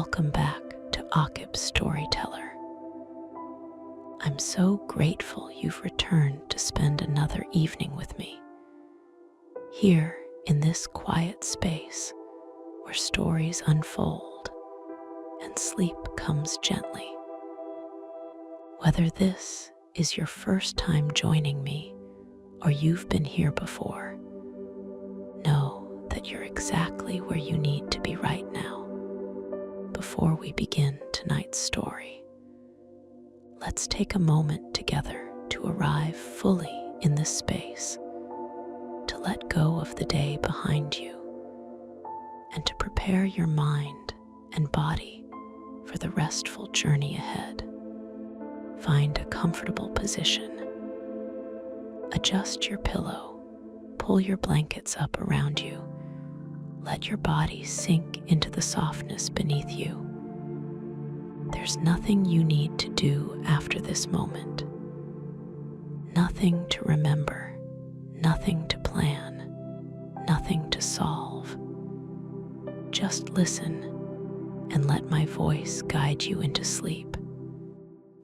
Welcome back to Akib's Storyteller. I'm so grateful you've returned to spend another evening with me. Here in this quiet space where stories unfold and sleep comes gently. Whether this is your first time joining me or you've been here before, know that you're exactly where you need to be right now. Before we begin tonight's story, let's take a moment together to arrive fully in this space, to let go of the day behind you, and to prepare your mind and body for the restful journey ahead. Find a comfortable position. Adjust your pillow, pull your blankets up around you. Let your body sink into the softness beneath you. There's nothing you need to do after this moment. Nothing to remember, nothing to plan, nothing to solve. Just listen and let my voice guide you into sleep.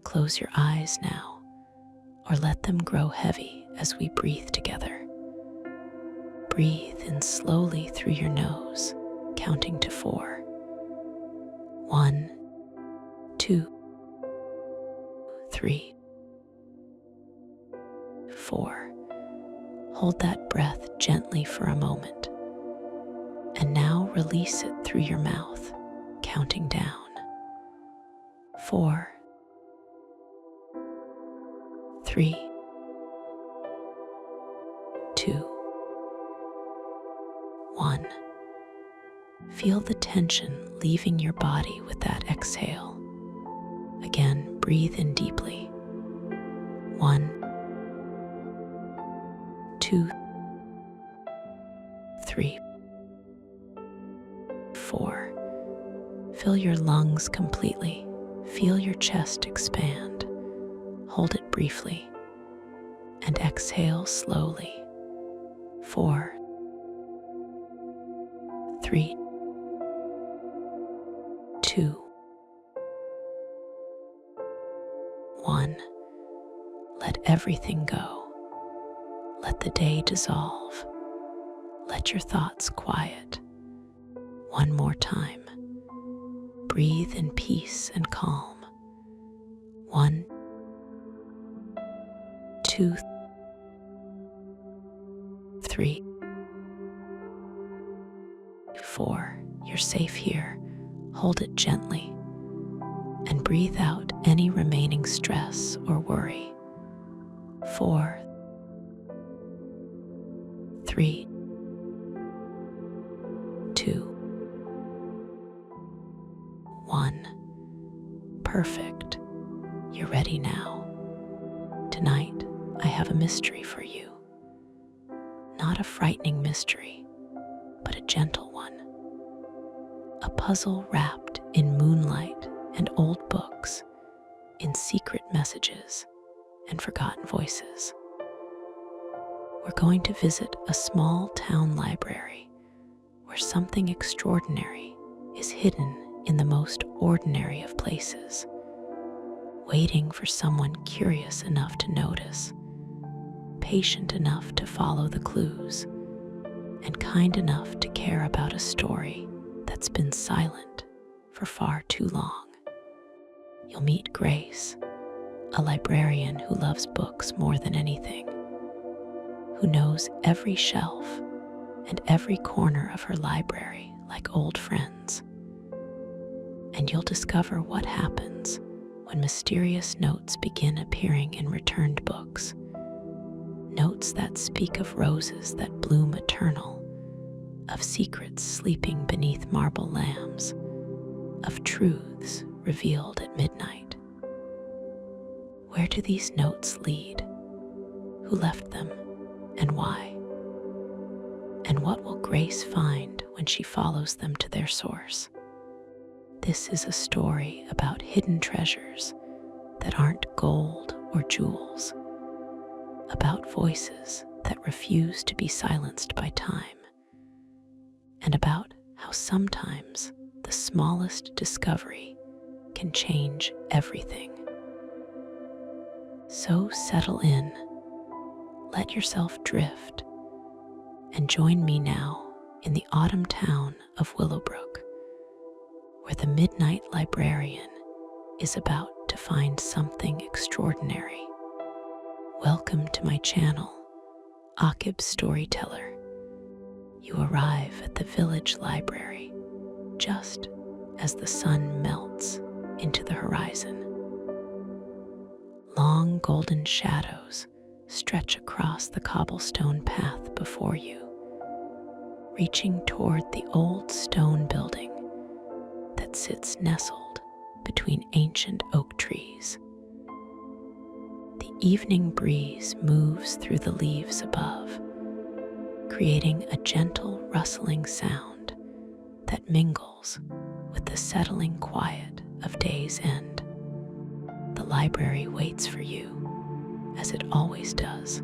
Close your eyes now, or let them grow heavy as we breathe together. Breathe in slowly through your nose, counting to 4. 1, 2, 3, 4. Hold that breath gently for a moment. And now release it through your mouth, counting down. 4, 3, 2, 1. Feel the tension leaving your body with that exhale. Again, breathe in deeply. 1, 2, 3, 4. Fill your lungs completely. Feel your chest expand. Hold it briefly and exhale slowly. 4, 3, 2, 1. Let everything go. Let the day dissolve. Let your thoughts quiet. One more time. Breathe in peace and calm. 1, 2, 3, 4. You're safe here. Hold it gently and breathe out any remaining stress or worry. 4, 3, 2, 1. Perfect. You're ready now. Tonight, I have a mystery for you. Not a frightening mystery, but a gentle one. A puzzle wrapped in moonlight and old books, in secret messages and forgotten voices. We're going to visit a small town library where something extraordinary is hidden in the most ordinary of places, waiting for someone curious enough to notice, patient enough to follow the clues, and kind enough to care about a story that's been silent for far too long. You'll meet Grace, a librarian who loves books more than anything, who knows every shelf and every corner of her library like old friends. And you'll discover what happens when mysterious notes begin appearing in returned books. Notes that speak of roses that bloom eternal, of secrets sleeping beneath marble lamps, of truths revealed at midnight. Where do these notes lead? Who left them, and why? And what will Grace find when she follows them to their source? This is a story about hidden treasures that aren't gold or jewels, about voices that refuse to be silenced by time, and about how sometimes the smallest discovery can change everything. So settle in, let yourself drift, and join me now in the autumn town of Willowbrook, where the midnight librarian is about to find something extraordinary. Welcome to my channel, Akib Storyteller. You arrive at the village library just as the sun melts into the horizon. Long golden shadows stretch across the cobblestone path before you, reaching toward the old stone building that sits nestled between ancient oak trees. The evening breeze moves through the leaves above, creating a gentle rustling sound that mingles with the settling quiet of day's end. The library waits for you, as it always does.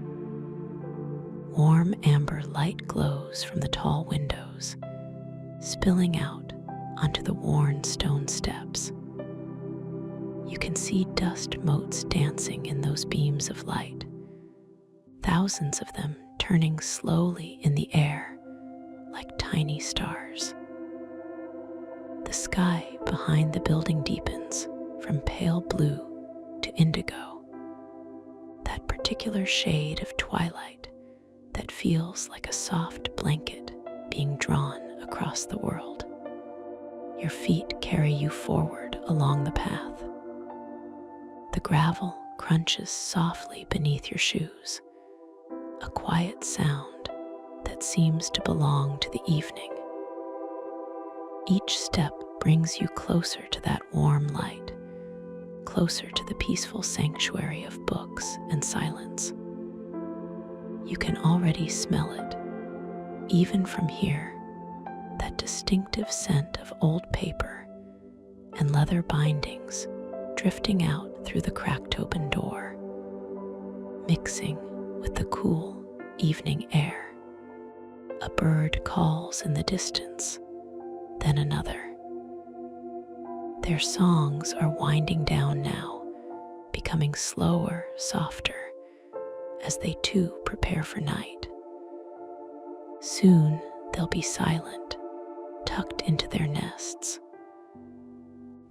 Warm amber light glows from the tall windows, spilling out onto the worn stone steps. You can see dust motes dancing in those beams of light, thousands of them turning slowly in the air like tiny stars. The sky behind the building deepens from pale blue to indigo, that particular shade of twilight that feels like a soft blanket being drawn across the world. Your feet carry you forward along the path. The gravel crunches softly beneath your shoes, a quiet sound that seems to belong to the evening. Each step brings you closer to that warm light, closer to the peaceful sanctuary of books and silence. You can already smell it, even from here, that distinctive scent of old paper and leather bindings drifting out through the cracked open door, mixing with the cool evening air. A bird calls in the distance, then another. Their songs are winding down now, becoming slower, softer, as they too prepare for night. Soon they'll be silent, tucked into their nests.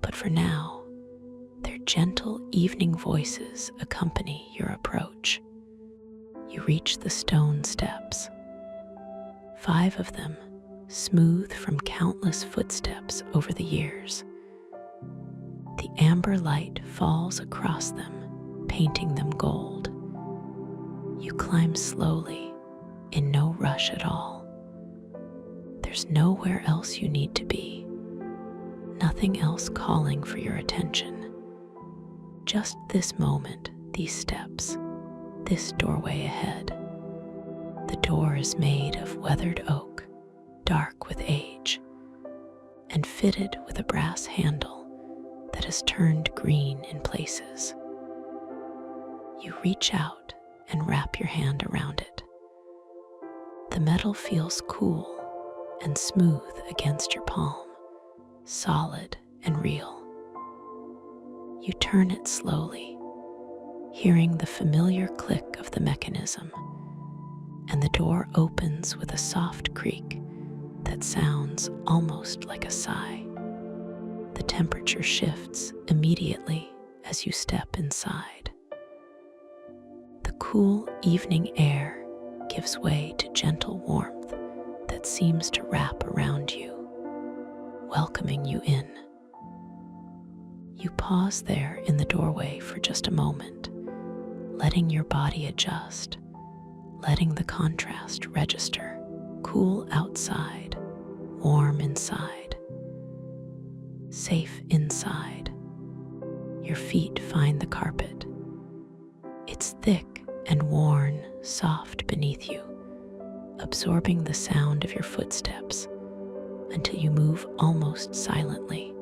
But for now, their gentle evening voices accompany your approach. You reach the stone steps, 5 of them smooth from countless footsteps over the years. The amber light falls across them, painting them gold. You climb slowly, in no rush at all. There's nowhere else you need to be, nothing else calling for your attention. Just this moment, these steps, this doorway ahead. The door is made of weathered oak, dark with age, and fitted with a brass handle that has turned green in places. You reach out and wrap your hand around it. The metal feels cool and smooth against your palm, solid and real. You turn it slowly, hearing the familiar click of the mechanism, and the door opens with a soft creak that sounds almost like a sigh. The temperature shifts immediately as you step inside. The cool evening air gives way to gentle warmth that seems to wrap around you, welcoming you in. You pause there in the doorway for just a moment, letting your body adjust, letting the contrast register. Cool outside, warm inside. Safe inside. Your feet find the carpet. It's thick and worn, soft beneath you, absorbing the sound of your footsteps until you move almost silently.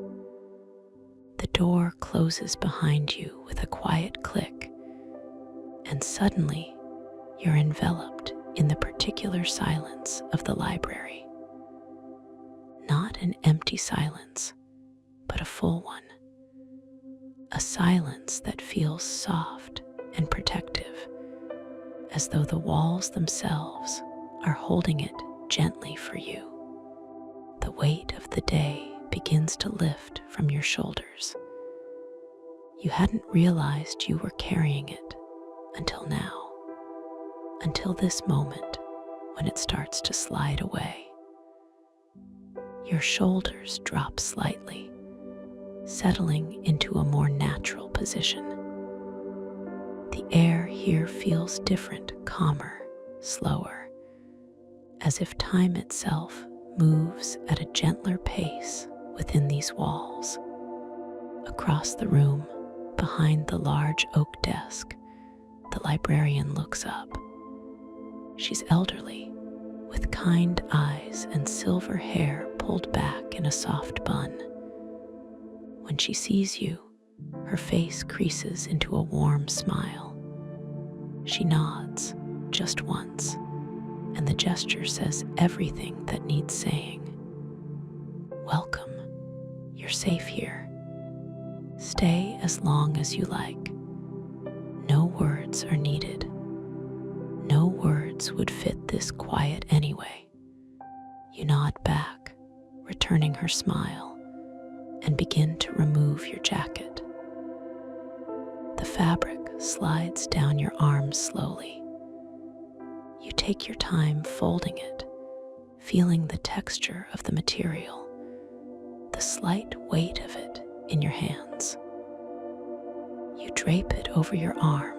The door closes behind you with a quiet click, and suddenly you're enveloped in the particular silence of the library. Not an empty silence, but a full one. A silence that feels soft and protective, as though the walls themselves are holding it gently for you. The weight of the day begins to lift from your shoulders. You hadn't realized you were carrying it until now, until this moment when it starts to slide away. Your shoulders drop slightly, settling into a more natural position. The air here feels different, calmer, slower, as if time itself moves at a gentler pace within these walls. Across the room, behind the large oak desk, the librarian looks up. She's elderly, with kind eyes and silver hair pulled back in a soft bun. When she sees you, her face creases into a warm smile. She nods just once, and the gesture says everything that needs saying. Welcome. You're safe here. Stay as long as you like. No words are needed. No words would fit this quiet anyway. You nod back, returning her smile, and begin to remove your jacket. The fabric slides down your arms slowly. You take your time folding it, feeling the texture of the material, the slight weight of it in your hands. You drape it over your arm,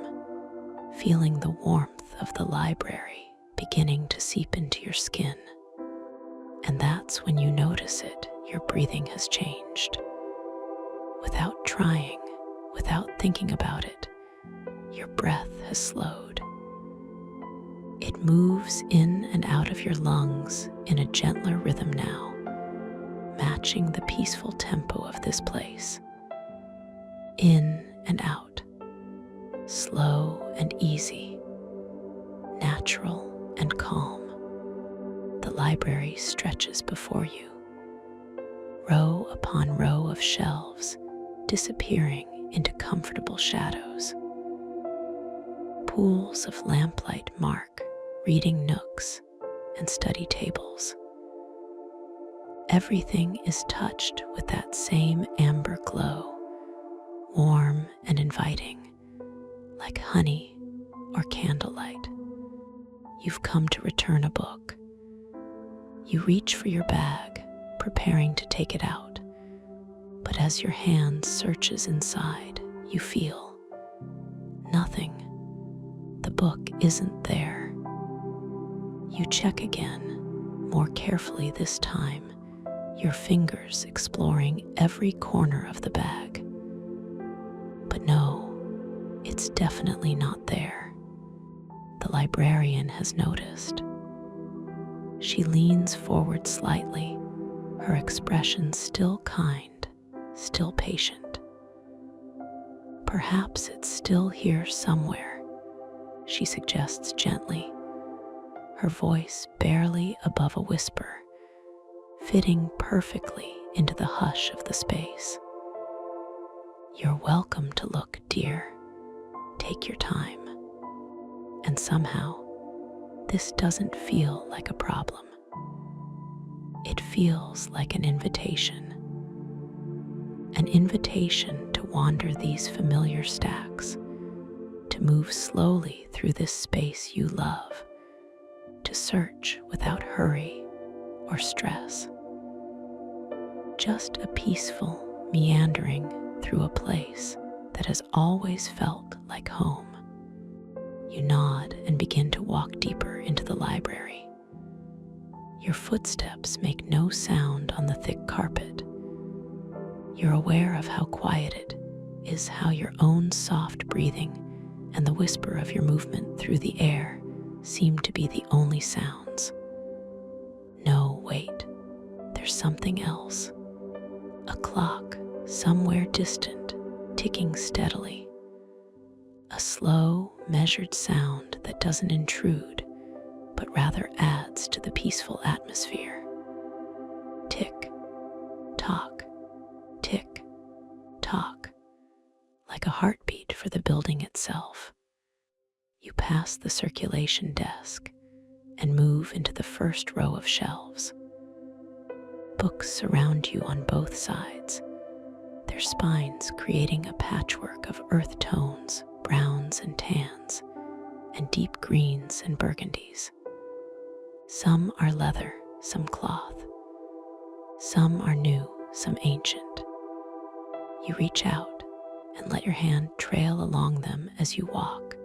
feeling the warmth of the library beginning to seep into your skin. And that's when you notice it, your breathing has changed. Without trying, without thinking about it, your breath has slowed. It moves in and out of your lungs in a gentler rhythm now, matching the peaceful tempo of this place. In and out, slow and easy, natural and calm. The library stretches before you, row upon row of shelves disappearing into comfortable shadows. Pools of lamplight mark reading nooks and study tables. Everything is touched with that same amber glow, warm and inviting, like honey or candlelight. You've come to return a book. You reach for your bag, preparing to take it out. But as your hand searches inside, you feel nothing. The book isn't there. You check again, more carefully this time, your fingers exploring every corner of the bag. But no, it's definitely not there. The librarian has noticed. She leans forward slightly, her expression still kind, still patient. Perhaps it's still here somewhere, she suggests gently, her voice barely above a whisper, fitting perfectly into the hush of the space. You're welcome to look, dear. Take your time. And somehow, this doesn't feel like a problem. It feels like an invitation to wander these familiar stacks, to move slowly through this space you love, to search without hurry or stress. Just a peaceful meandering through a place that has always felt like home. You nod and begin to walk deeper into the library. Your footsteps make no sound on the thick carpet. You're aware of how quiet it is, how your own soft breathing and the whisper of your movement through the air seem to be the only sounds. No, wait, there's something else. A clock somewhere distant, ticking steadily. A slow, measured sound that doesn't intrude, but rather adds to the peaceful atmosphere. Tick, tock, tick, tock, like a heartbeat for the building itself. You pass the circulation desk and move into the first row of shelves. Books surround you on both sides, their spines creating a patchwork of earth tones, browns and tans, and deep greens and burgundies. Some are leather, some cloth. Some are new, some ancient. You reach out and let your hand trail along them as you walk,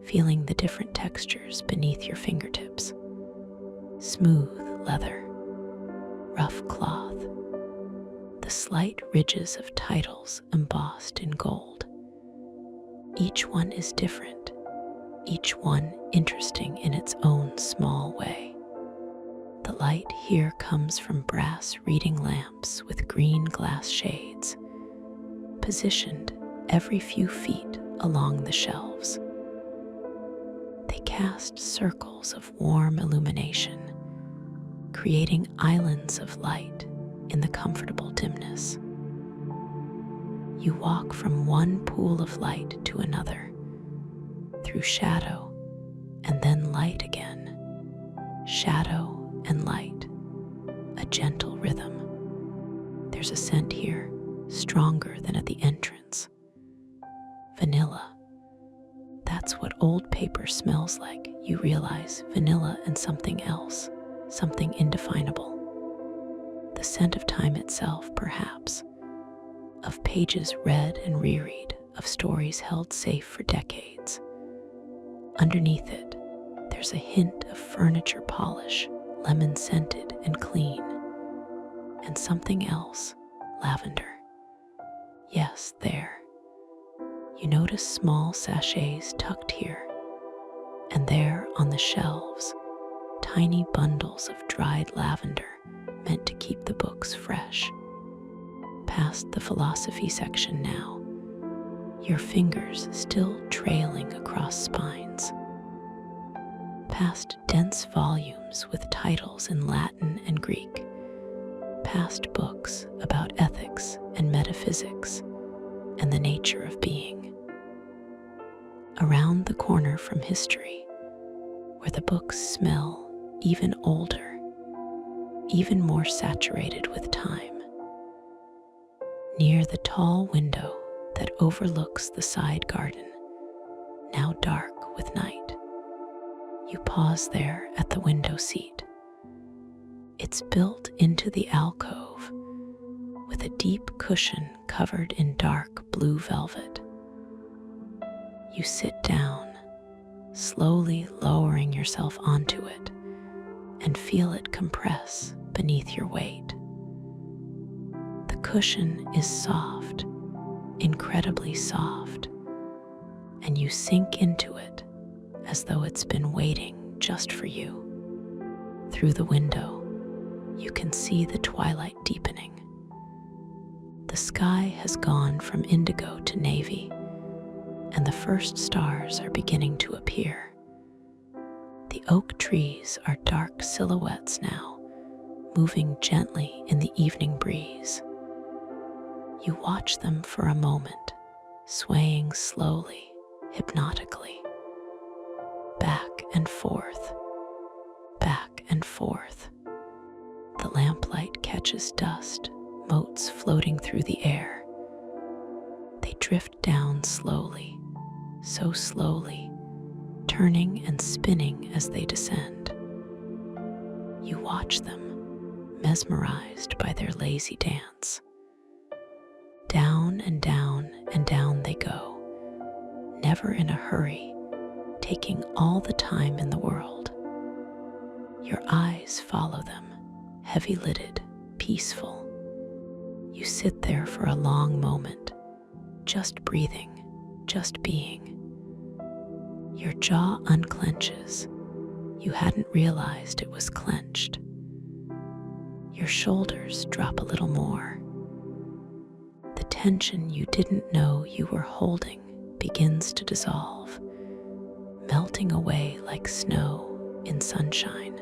feeling the different textures beneath your fingertips. Smooth leather, rough cloth, the slight ridges of titles embossed in gold. Each one is different, each one interesting in its own small way. The light here comes from brass reading lamps with green glass shades, positioned every few feet along the shelves. They cast circles of warm illumination, creating islands of light in the comfortable dimness. You walk from one pool of light to another, through shadow and then light again, shadow and light, a gentle rhythm. There's a scent here, stronger than at the entrance. Vanilla. That's what old paper smells like. You realize vanilla and something else, something indefinable. The scent of time itself, perhaps, of pages read and reread, of stories held safe for decades. Underneath it, there's a hint of furniture polish, lemon-scented and clean, and something else, lavender. Yes, there. You notice small sachets tucked here, and there on the shelves, tiny bundles of dried lavender meant to keep the books fresh. Past the philosophy section now, your fingers still trailing across spines. Past dense volumes with titles in Latin and Greek, past books about ethics and metaphysics and the nature of being. Around the corner from history, where the books smell even older, even more saturated with time. Near the tall window that overlooks the side garden, now dark with night. You pause there at the window seat. It's built into the alcove with a deep cushion covered in dark blue velvet. You sit down, slowly lowering yourself onto it, and feel it compress beneath your weight. The cushion is soft, incredibly soft, and you sink into it as though it's been waiting just for you. Through the window, you can see the twilight deepening. The sky has gone from indigo to navy, and the first stars are beginning to appear. The oak trees are dark silhouettes now, moving gently in the evening breeze. You watch them for a moment, swaying slowly, hypnotically. Back and forth, back and forth. The lamplight catches dust, motes floating through the air. They drift down slowly, so slowly, turning and spinning as they descend. You watch them, mesmerized by their lazy dance. Down and down and down they go, never in a hurry, taking all the time in the world. Your eyes follow them, heavy-lidded, peaceful. You sit there for a long moment, just breathing, just being. Your jaw unclenches. You hadn't realized it was clenched. Your shoulders drop a little more. The tension you didn't know you were holding begins to dissolve, melting away like snow in sunshine.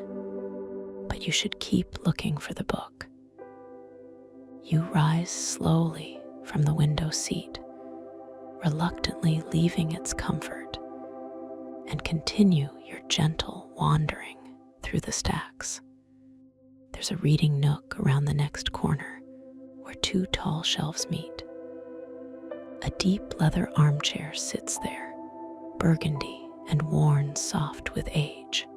But you should keep looking for the book. You rise slowly from the window seat, reluctantly leaving its comfort, and continue your gentle wandering through the stacks. There's a reading nook around the next corner where two tall shelves meet. A deep leather armchair sits there, burgundy and worn soft with age.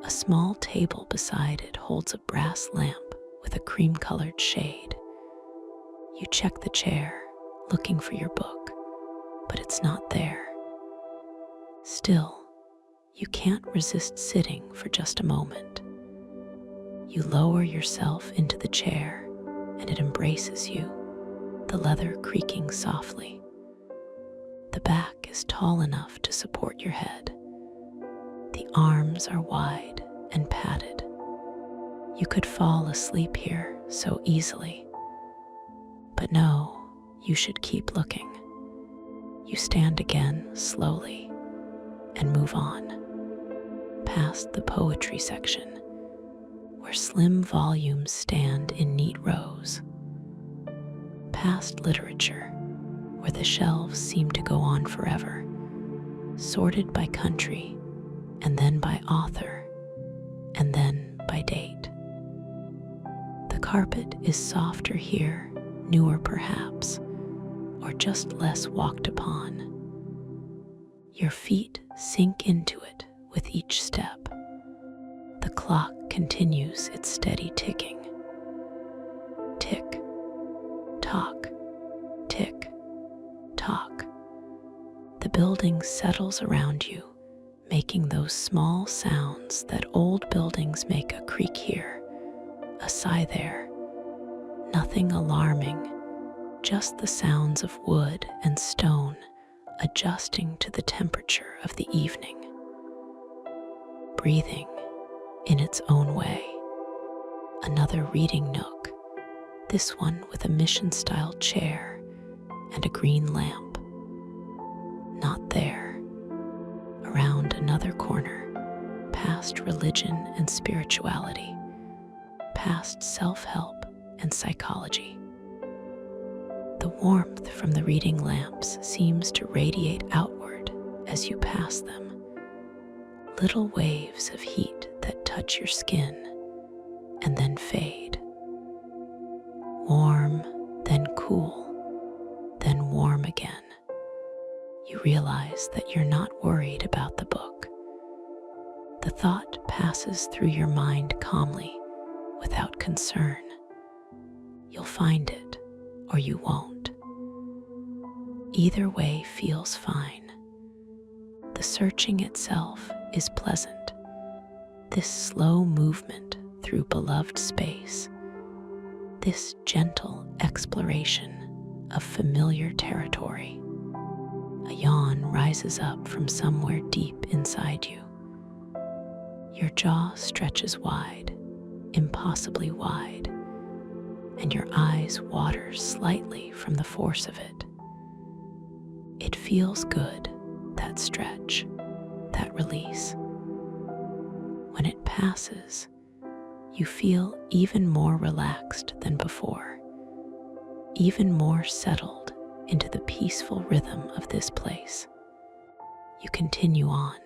A small table beside it holds a brass lamp with a cream-colored shade. You check the chair, looking for your book, but it's not there. Still, you can't resist sitting for just a moment. You lower yourself into the chair, and it embraces you, the leather creaking softly. The back is tall enough to support your head. The arms are wide and padded. You could fall asleep here so easily. But no, you should keep looking. You stand again slowly and move on, past the poetry section, where slim volumes stand in neat rows, past literature, where the shelves seem to go on forever, sorted by country, and then by author, and then by date. The carpet is softer here, newer perhaps, or just less walked upon. Your feet sink into it with each step. The clock continues its steady ticking. Tick, tock, tick, tock. The building settles around you, making those small sounds that old buildings make, a creak here, a sigh there. Nothing alarming, just the sounds of wood and stone adjusting to the temperature of the evening. Breathing in its own way. Another reading nook, this one with a mission-style chair and a green lamp. Not there. Around another corner, past religion and spirituality, past self-help and psychology. The warmth from the reading lamps seems to radiate outward as you pass them. Little waves of heat that touch your skin and then fade. Warm, then cool, then warm again. You realize that you're not worried about the book. The thought passes through your mind calmly, without concern. You'll find it, or you won't. Either way feels fine. The searching itself is pleasant. This slow movement through beloved space, this gentle exploration of familiar territory. A yawn rises up from somewhere deep inside you. Your jaw stretches wide, impossibly wide, and your eyes water slightly from the force of it. It feels good, that stretch, that release. When it passes, you feel even more relaxed than before, even more settled into the peaceful rhythm of this place. You continue on,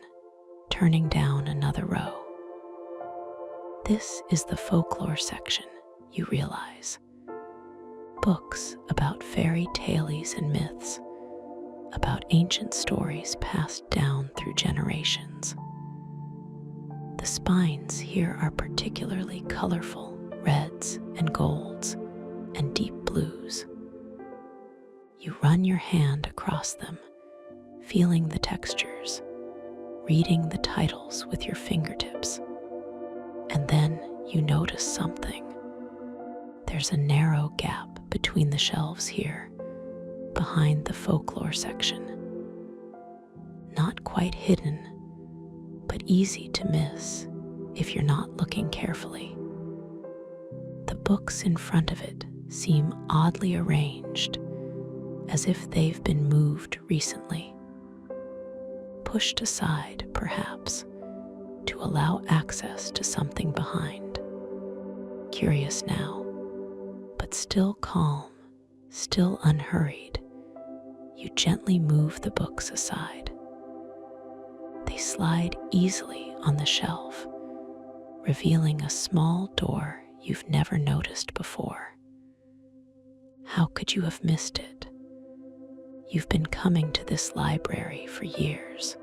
turning down another row. This is the folklore section, you realize. Books about fairy tales and myths, about ancient stories passed down through generations. The spines here are particularly colorful reds and golds and deep blues. You run your hand across them, feeling the textures, reading the titles with your fingertips. And then you notice something. There's a narrow gap between the shelves here, behind the folklore section. Not quite hidden, but easy to miss if you're not looking carefully. The books in front of it seem oddly arranged, as if they've been moved recently. Pushed aside, perhaps, to allow access to something behind. Curious now, but But still calm, still unhurried, you gently move the books aside. They slide easily on the shelf, revealing a small door you've never noticed before. How could you have missed it? You've been coming to this library for years,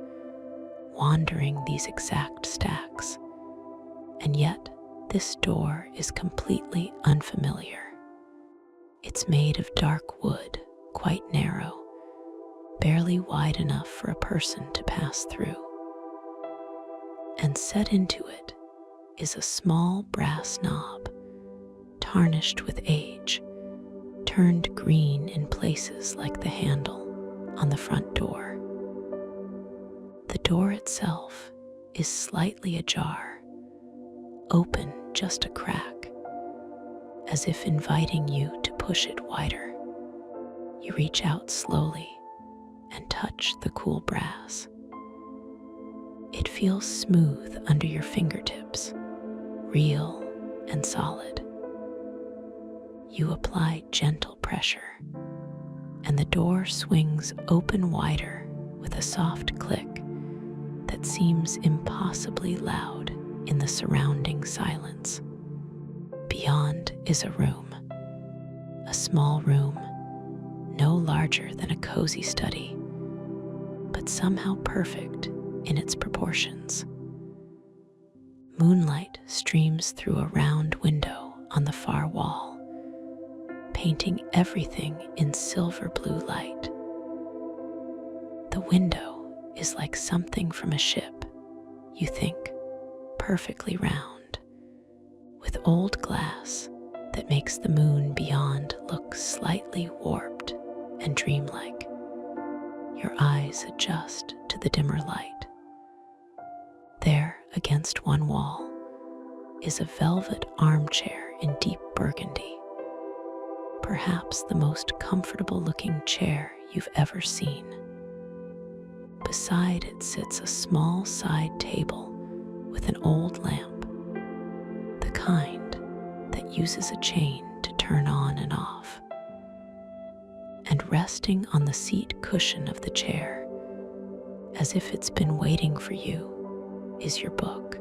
wandering these exact stacks, and yet this door is completely unfamiliar. It's made of dark wood, quite narrow, barely wide enough for a person to pass through. And set into it is a small brass knob, tarnished with age, turned green in places like the handle on the front door. The door itself is slightly ajar, open just a crack, as if inviting you to push it wider. You reach out slowly and touch the cool brass. It feels smooth under your fingertips, real and solid. You apply gentle pressure, and the door swings open wider with a soft click that seems impossibly loud in the surrounding silence. Beyond is a room, a small room, no larger than a cozy study, but somehow perfect in its proportions. Moonlight streams through a round window on the far wall, painting everything in silver blue light. The window is like something from a ship, you think, perfectly round, with old glass that makes the moon beyond look slightly warped and dreamlike. Your eyes adjust to the dimmer light. There, against one wall, is a velvet armchair in deep burgundy, perhaps the most comfortable-looking chair you've ever seen. Beside it sits a small side table with an old lamp, the kind that uses a chain to turn on and off. And resting on the seat cushion of the chair, as if it's been waiting for you, is your book,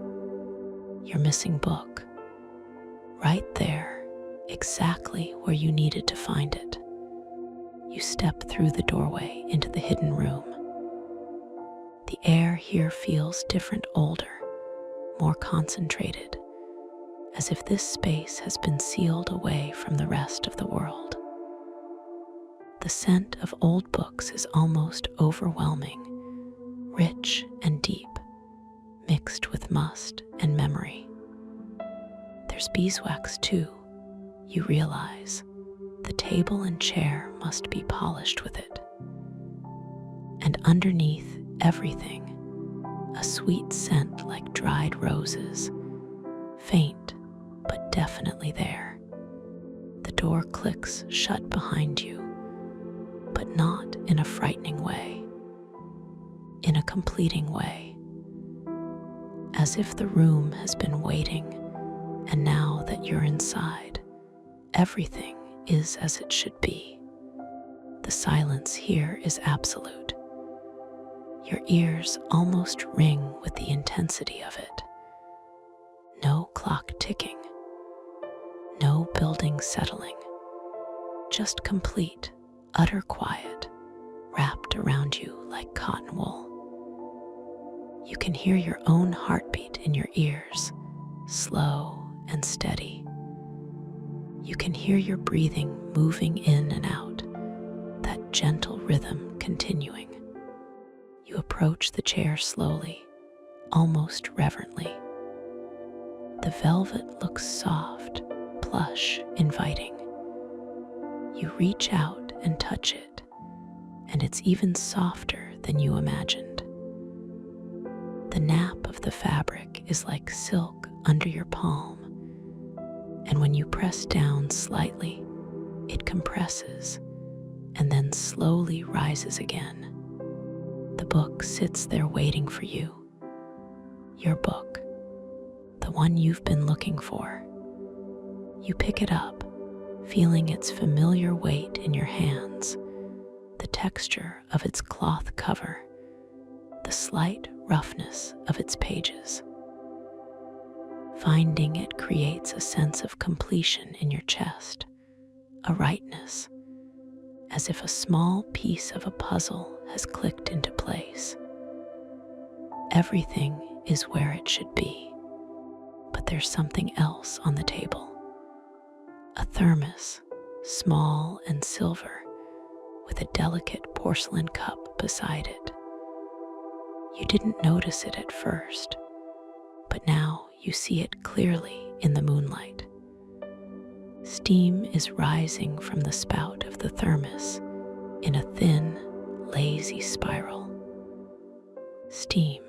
your missing book, right there, exactly where you needed to find it. You step through the doorway into the hidden room. The air here feels different, older, more concentrated, as if this space has been sealed away from the rest of the world. The scent of old books is almost overwhelming, rich and deep, mixed with must and memory. There's beeswax too, you realize. The table and chair must be polished with it. And underneath everything, a sweet scent like dried roses, faint but definitely there. The door clicks shut behind you, but not in a frightening way, in a completing way. As if the room has been waiting, and now that you're inside, everything is as it should be. The silence here is absolute. Your ears almost ring with the intensity of it. No clock ticking, no building settling, just complete, utter quiet, wrapped around you like cotton wool. You can hear your own heartbeat in your ears, slow and steady. You can hear your breathing moving in and out, that gentle rhythm continuing. You approach the chair slowly, almost reverently. The velvet looks soft, plush, inviting. You reach out and touch it, and it's even softer than you imagined. The nap of the fabric is like silk under your palm, and when you press down slightly, it compresses and then slowly rises again. The book sits there waiting for you. Your book, the one you've been looking for. You pick it up, feeling its familiar weight in your hands, the texture of its cloth cover, the slight roughness of its pages. Finding it creates a sense of completion in your chest, a rightness, as if a small piece of a puzzle has clicked into place. Everything is where it should be, but there's something else on the table. A thermos, small and silver, with a delicate porcelain cup beside it. You didn't notice it at first, but now you see it clearly in the moonlight. Steam is rising from the spout of the thermos in a thin, lazy spiral. Steam,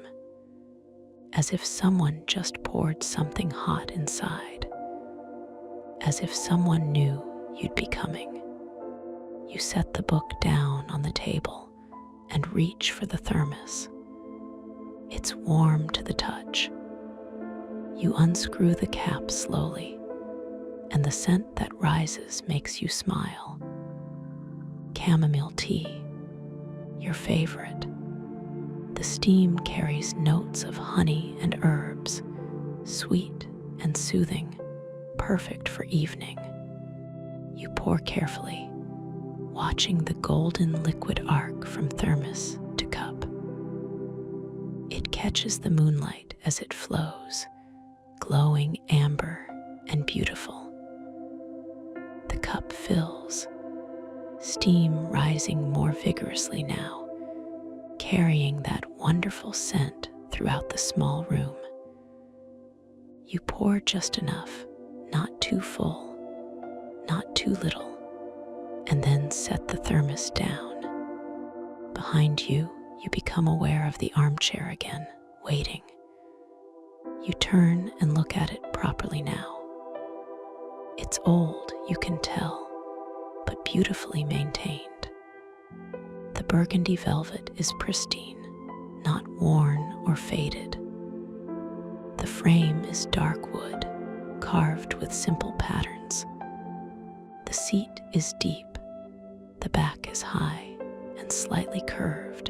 as if someone just poured something hot inside, as if someone knew you'd be coming. You set the book down on the table and reach for the thermos. It's warm to the touch. You unscrew the cap slowly, and the scent that rises makes you smile. Chamomile tea, your favorite. The steam carries notes of honey and herbs, sweet and soothing, perfect for evening. You pour carefully, watching the golden liquid arc from thermos to cup. It catches the moonlight as it flows, glowing amber and beautiful. The cup fills, steam rising more vigorously now, carrying that wonderful scent throughout the small room. You pour just enough, not too full, not too little, and then set the thermos down. Behind you, you become aware of the armchair again, waiting. You turn and look at it properly now. It's old, you can tell, but beautifully maintained. The burgundy velvet is pristine, not worn or faded. The frame is dark wood, carved with simple patterns. The seat is deep, the back is high and slightly curved,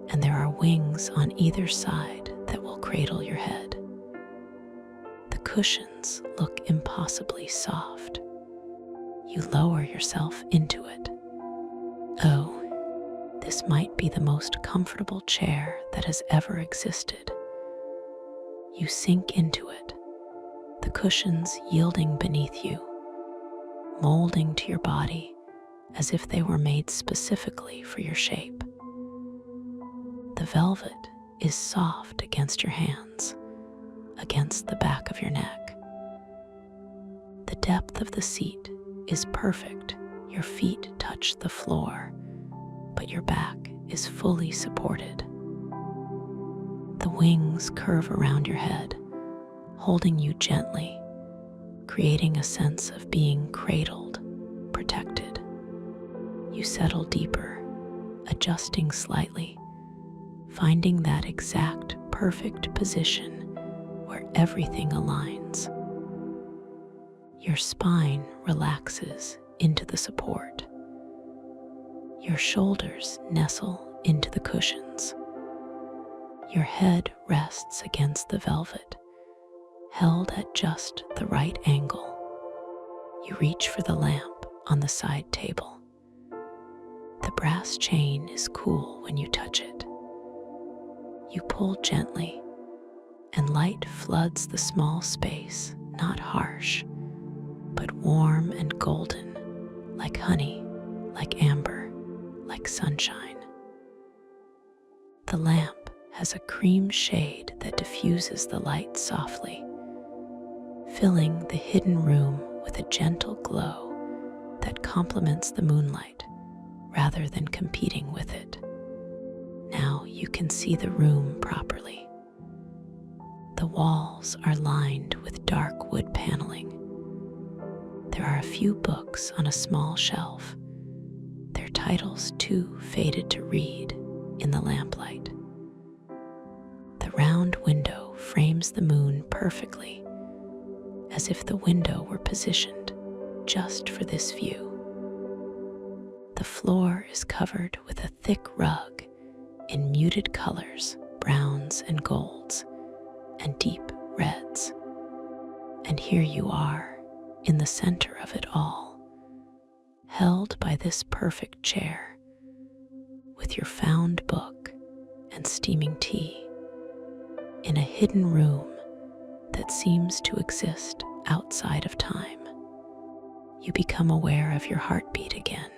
and there are wings on either side that will cradle your head. The cushions look impossibly soft. You lower yourself into it. Oh, this might be the most comfortable chair that has ever existed. You sink into it, the cushions yielding beneath you, molding to your body as if they were made specifically for your shape. The velvet is soft against your hands, against the back of your neck. The depth of the seat is perfect. Your feet touch the floor, but your back is fully supported. The wings curve around your head, holding you gently, creating a sense of being cradled, protected. You settle deeper, adjusting slightly, finding that exact perfect position where everything aligns. Your spine relaxes into the support. Your shoulders nestle into the cushions. Your head rests against the velvet, held at just the right angle. You reach for the lamp on the side table. The brass chain is cool when you touch it. You pull gently, and light floods the small space, not harsh, but warm and golden, like honey, like amber, like sunshine. The lamp has a cream shade that diffuses the light softly, filling the hidden room with a gentle glow that complements the moonlight rather than competing with it. Now you can see the room properly. The walls are lined with dark wood paneling. There are a few books on a small shelf, their titles too faded to read in the lamplight. The round window frames the moon perfectly, as if the window were positioned just for this view. The floor is covered with a thick rug in muted colors, browns and golds, and deep reds. And here you are, in the center of it all, held by this perfect chair, with your found book and steaming tea, in a hidden room that seems to exist outside of time. You become aware of your heartbeat again.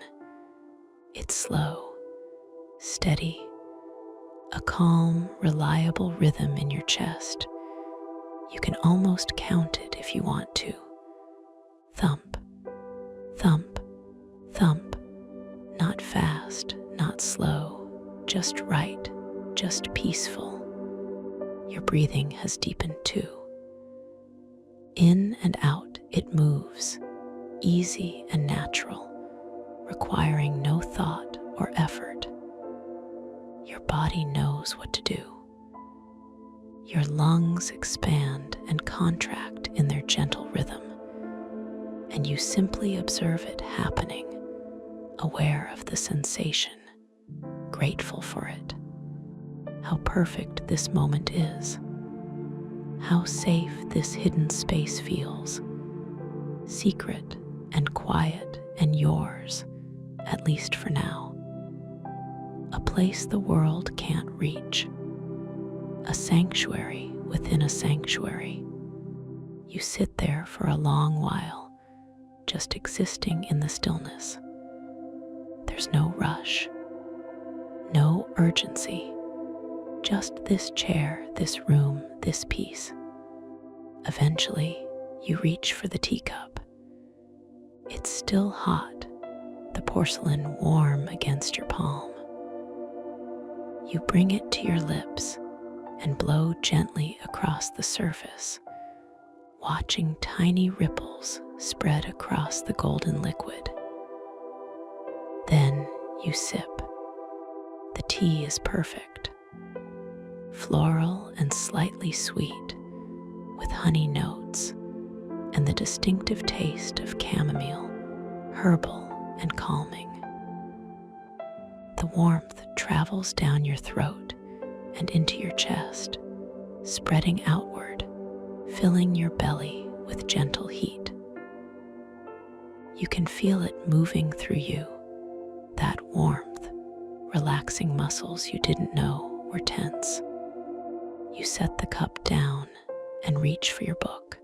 It's slow, steady, a calm, reliable rhythm in your chest. You can almost count it if you want to. Thump, thump, thump. Not fast, not slow, just right, just peaceful. Your breathing has deepened too. In and out it moves, easy and natural, requiring no thought or effort. Your body knows what to do. Your lungs expand and contract in their gentle rhythm, and you simply observe it happening, aware of the sensation, grateful for it. How perfect this moment is. How safe this hidden space feels. Secret and quiet and yours, at least for now. A place the world can't reach. A sanctuary within a sanctuary. You sit there for a long while, just existing in the stillness. There's no rush, no urgency, just this chair, this room, this peace. Eventually, you reach for the teacup. It's still hot, the porcelain warm against your palm. You bring it to your lips and blow gently across the surface, watching tiny ripples spread across the golden liquid. Then you sip. The tea is perfect, floral and slightly sweet, with honey notes and the distinctive taste of chamomile, herbal and calming. The warmth travels down your throat and into your chest, spreading outward, filling your belly with gentle heat. You can feel it moving through you, that warmth, relaxing muscles you didn't know were tense. You set the cup down and reach for your book.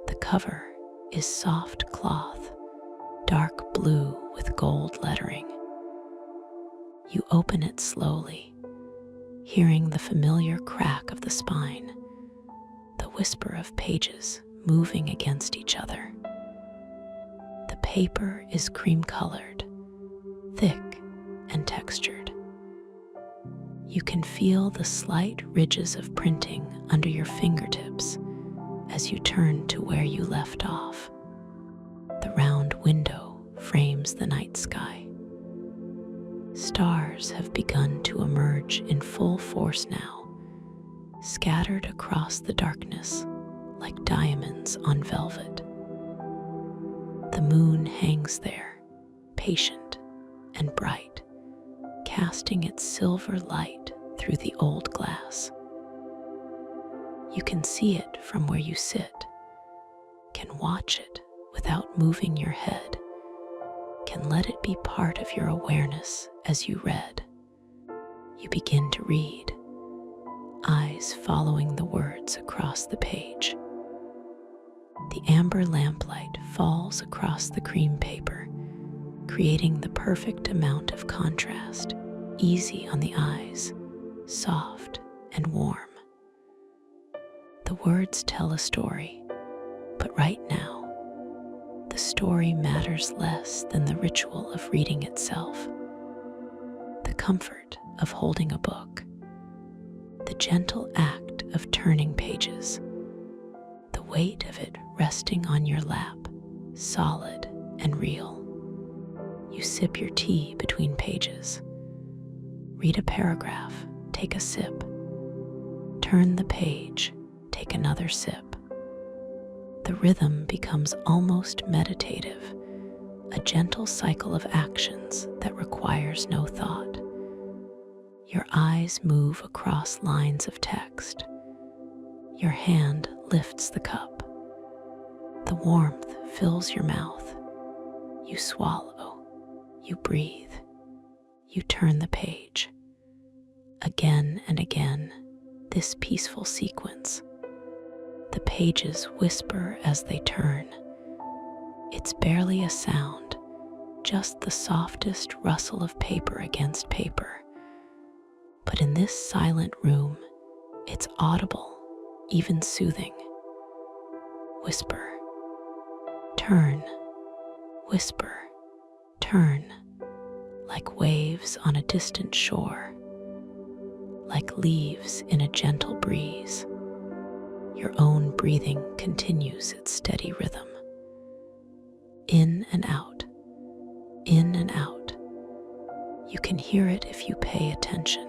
The cover is soft cloth, dark blue with gold lettering. You open it slowly, hearing the familiar crack of the spine, the whisper of pages moving against each other. The paper is cream-colored, thick and textured. You can feel the slight ridges of printing under your fingertips as you turn to where you left off. The round window frames the night sky. Stars have begun to emerge in full force now, scattered across the darkness like diamonds on velvet. The moon hangs there, patient and bright, casting its silver light through the old glass. You can see it from where you sit, can watch it without moving your head, can let it be part of your awareness as you read. You begin to read, eyes following the words across the page. The amber lamplight falls across the cream paper, creating the perfect amount of contrast, easy on the eyes, soft and warm. The words tell a story, but right now, the story matters less than the ritual of reading itself. The comfort of holding a book, the gentle act of turning pages, the weight of it resting on your lap, solid and real. You sip your tea between pages. Read a paragraph, take a sip. Turn the page, take another sip. The rhythm becomes almost meditative, a gentle cycle of actions that requires no thought. Your eyes move across lines of text. Your hand lifts the cup. The warmth fills your mouth. You swallow. You breathe. You turn the page. Again and again, this peaceful sequence. The pages whisper as they turn. It's barely a sound, just the softest rustle of paper against paper. But in this silent room, it's audible, even soothing. Whisper, turn, whisper, turn, like waves on a distant shore, like leaves in a gentle breeze. Your own breathing continues its steady rhythm. In and out, in and out. You can hear it if you pay attention,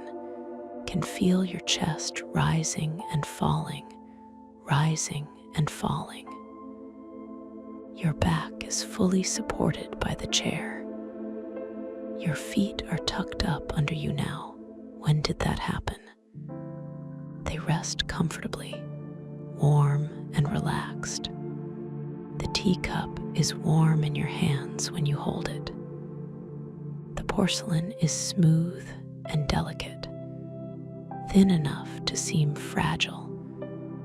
can feel your chest rising and falling, rising and falling. Your back is fully supported by the chair. Your feet are tucked up under you now. When did that happen? They rest comfortably, warm and relaxed. The teacup is warm in your hands when you hold it. The porcelain is smooth and delicate, thin enough to seem fragile,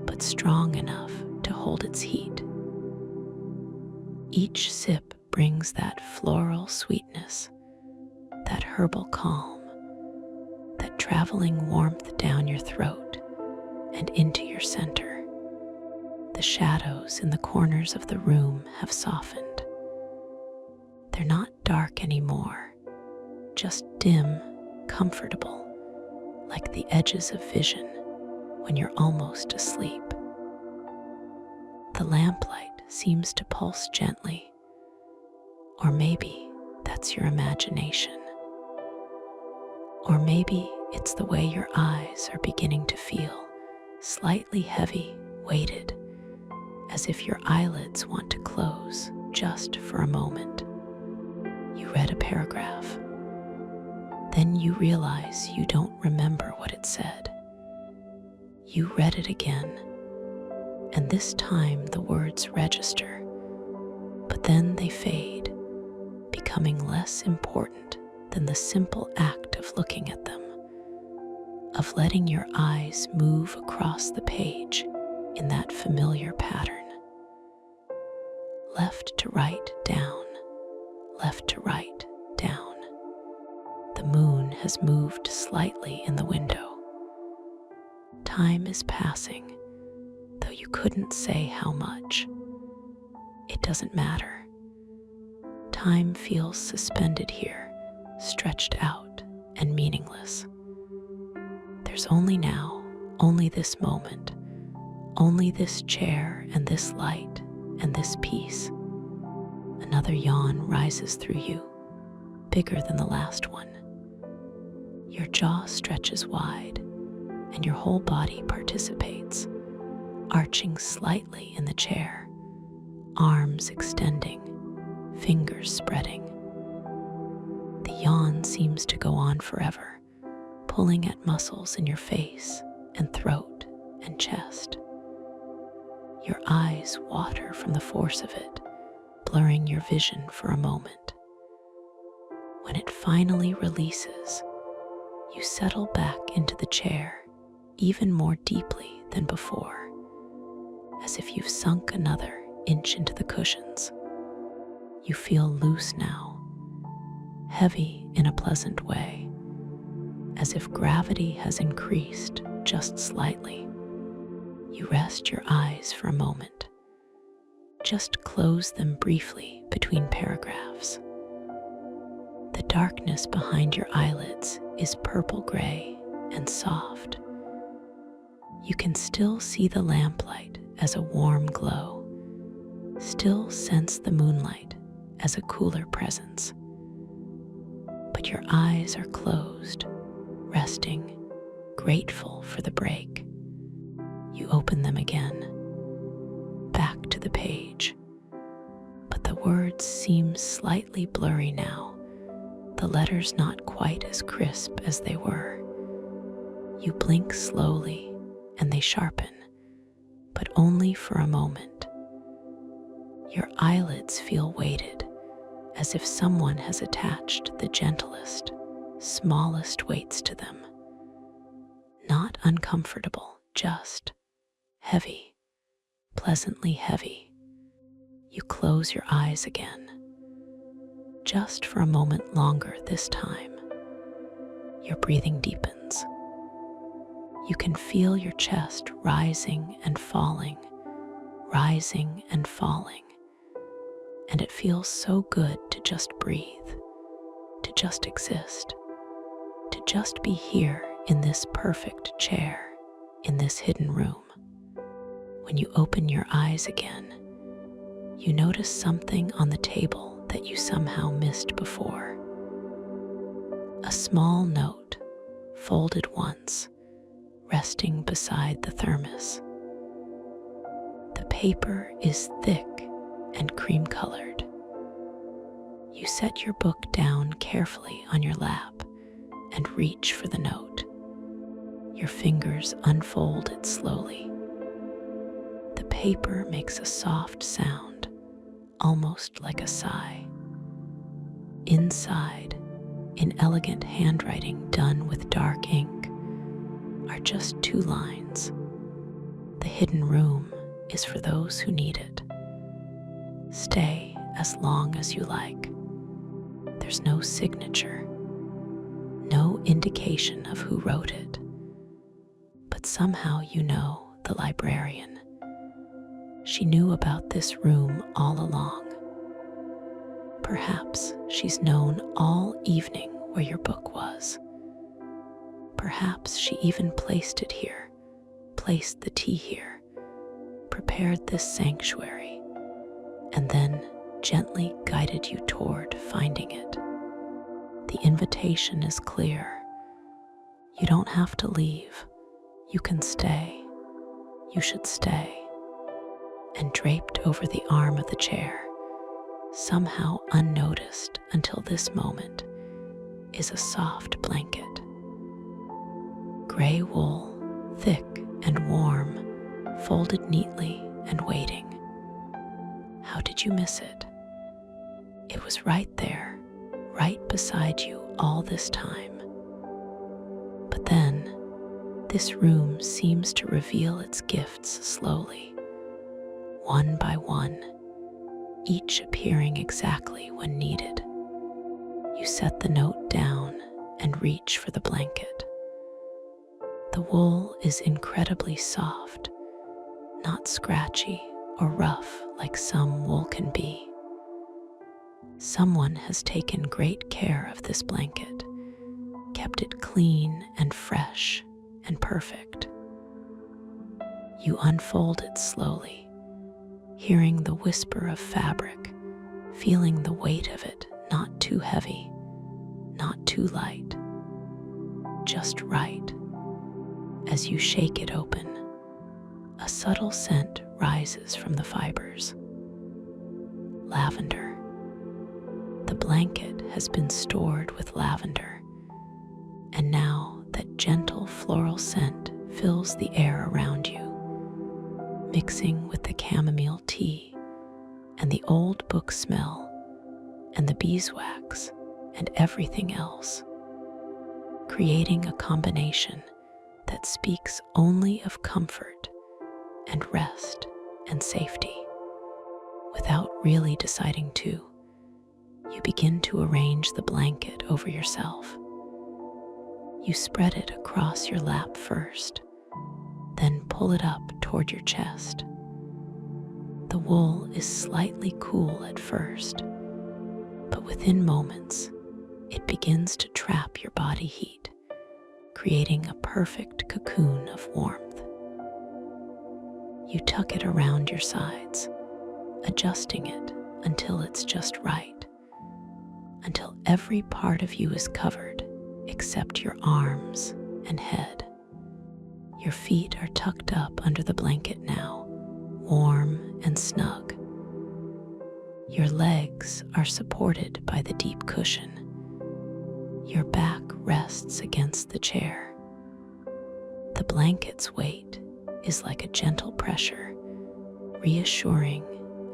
but strong enough to hold its heat. Each sip brings that floral sweetness, that herbal calm, that traveling warmth down your throat and into your center. The shadows in the corners of the room have softened. They're not dark anymore, just dim, comfortable, like the edges of vision when you're almost asleep. The lamplight seems to pulse gently, or maybe that's your imagination. Or maybe it's the way your eyes are beginning to feel, slightly heavy, weighted, as if your eyelids want to close just for a moment. You read a paragraph. Then you realize you don't remember what it said. You read it again, and this time the words register, but then they fade, becoming less important than the simple act of looking at them, of letting your eyes move across the page in that familiar pattern. Left to right, down, left to right, down. The moon has moved slightly in the window. Time is passing, though you couldn't say how much. It doesn't matter. Time feels suspended here, stretched out and meaningless. There's only now, only this moment, only this chair and this light and this peace. Another yawn rises through you, bigger than the last one. Your jaw stretches wide, and your whole body participates, arching slightly in the chair, arms extending, fingers spreading. The yawn seems to go on forever, pulling at muscles in your face and throat and chest. Your eyes water from the force of it, blurring your vision for a moment. When it finally releases, you settle back into the chair even more deeply than before, as if you've sunk another inch into the cushions. You feel loose now, heavy in a pleasant way, as if gravity has increased just slightly. You rest your eyes for a moment. Just close them briefly between paragraphs. The darkness behind your eyelids is purple-gray and soft. You can still see the lamplight as a warm glow, still sense the moonlight as a cooler presence. But your eyes are closed, resting, grateful for the break. You open them again, back to the the page. But the words seem slightly blurry now, the letters not quite as crisp as they were. You blink slowly and they sharpen, but only for a moment. Your eyelids feel weighted, as if someone has attached the gentlest, smallest weights to them. Not uncomfortable, just heavy, pleasantly heavy. You close your eyes again, just for a moment longer this time. Your breathing deepens. You can feel your chest rising and falling, and it feels so good to just breathe, to just exist, to just be here in this perfect chair, in this hidden room. When you open your eyes again, you notice something on the table that you somehow missed before. A small note, folded once, resting beside the thermos. The paper is thick and cream-colored. You set your book down carefully on your lap and reach for the note. Your fingers unfold it slowly. The paper makes a soft sound, almost like a sigh. Inside, in elegant handwriting done with dark ink, are just 2 lines. The hidden room is for those who need it. Stay as long as you like. There's no signature, no indication of who wrote it. But somehow you know the librarian. She knew about this room all along. Perhaps she's known all evening where your book was. Perhaps she even placed it here, placed the tea here, prepared this sanctuary, and then gently guided you toward finding it. The invitation is clear. You don't have to leave. You can stay. You should stay. And draped over the arm of the chair, somehow unnoticed until this moment, is a soft blanket. Gray wool, thick and warm, folded neatly and waiting. How did you miss it? It was right there, right beside you all this time. But then, this room seems to reveal its gifts slowly, one by one, each appearing exactly when needed. You set the note down and reach for the blanket. The wool is incredibly soft, not scratchy or rough like some wool can be. Someone has taken great care of this blanket, kept it clean and fresh and perfect. You unfold it slowly, hearing the whisper of fabric, feeling the weight of it, not too heavy, not too light, just right. As you shake it open, a subtle scent rises from the fibers. Lavender. The blanket has been stored with lavender, and now that gentle floral scent fills the air around you, mixing with the chamomile tea and the old book smell and the beeswax and everything else, creating a combination that speaks only of comfort and rest and safety. Without really deciding to, you begin to arrange the blanket over yourself. You spread it across your lap first, then pull it up toward your chest. The wool is slightly cool at first, but within moments, it begins to trap your body heat, creating a perfect cocoon of warmth. You tuck it around your sides, adjusting it until it's just right, until every part of you is covered except your arms and head. Your feet are tucked up under the blanket now, warm and snug. Your legs are supported by the deep cushion. Your back rests against the chair. The blanket's weight is like a gentle pressure, reassuring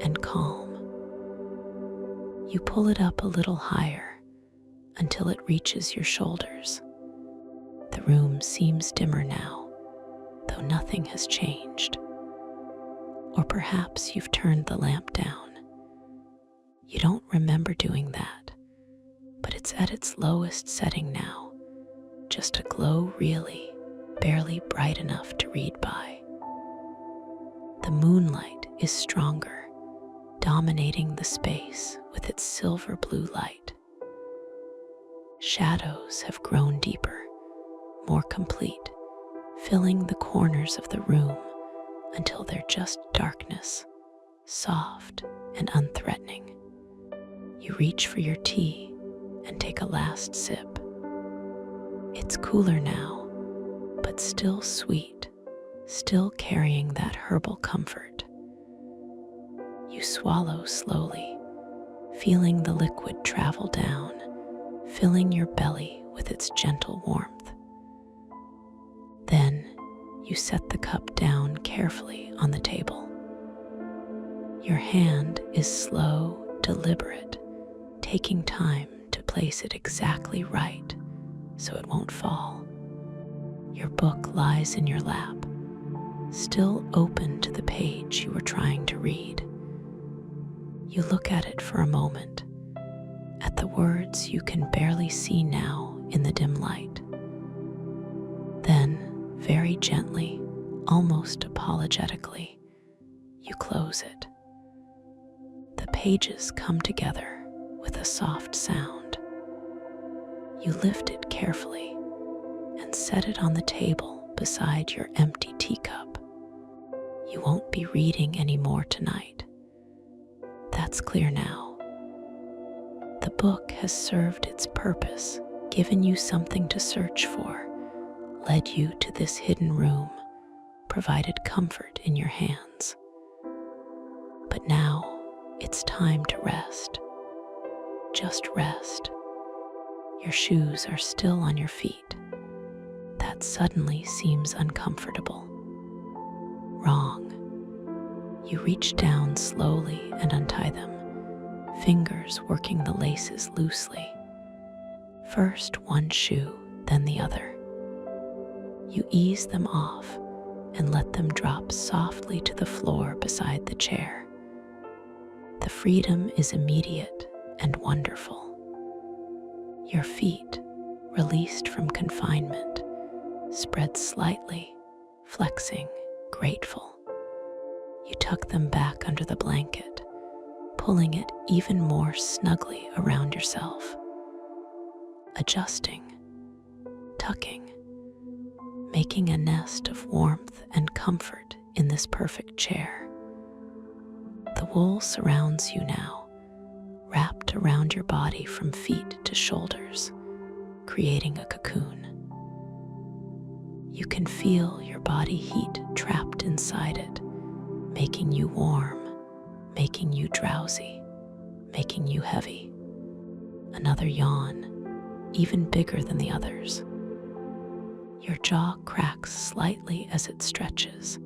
and calm. You pull it up a little higher until it reaches your shoulders. The room seems dimmer now, though nothing has changed. Or perhaps you've turned the lamp down. You don't remember doing that, but it's at its lowest setting now, just a glow really, barely bright enough to read by. The moonlight is stronger, dominating the space with its silver blue light. Shadows have grown deeper, more complete, filling the corners of the room until they're just darkness, soft and unthreatening. You reach for your tea and take a last sip. It's cooler now, but still sweet, still carrying that herbal comfort. You swallow slowly, feeling the liquid travel down, filling your belly with its gentle warmth. Then you set the cup down carefully on the table. Your hand is slow, deliberate, taking time to place it exactly right so it won't fall. Your book lies in your lap, still open to the page you were trying to read. You look at it for a moment, at the words you can barely see now in the dim light. Then, very gently, almost apologetically, you close it. The pages come together with a soft sound. You lift it carefully and set it on the table beside your empty teacup. You won't be reading anymore tonight. That's clear now. The book has served its purpose, given you something to search for, led you to this hidden room, provided comfort in your hands. But now it's time to rest. Just rest. Your shoes are still on your feet. That suddenly seems uncomfortable. Wrong. You reach down slowly and untie them, fingers working the laces loosely. First one shoe, then the other. You ease them off and let them drop softly to the floor beside the chair. The freedom is immediate and wonderful. Your feet, released from confinement, spread slightly, flexing, grateful. You tuck them back under the blanket, pulling it even more snugly around yourself. Adjusting, tucking, making a nest of warmth and comfort in this perfect chair. The wool surrounds you now, wrapped around your body from feet to shoulders, creating a cocoon. You can feel your body heat trapped inside it, making you warm, making you drowsy, making you heavy. Another yawn, even bigger than the others. Your jaw cracks slightly as it stretches,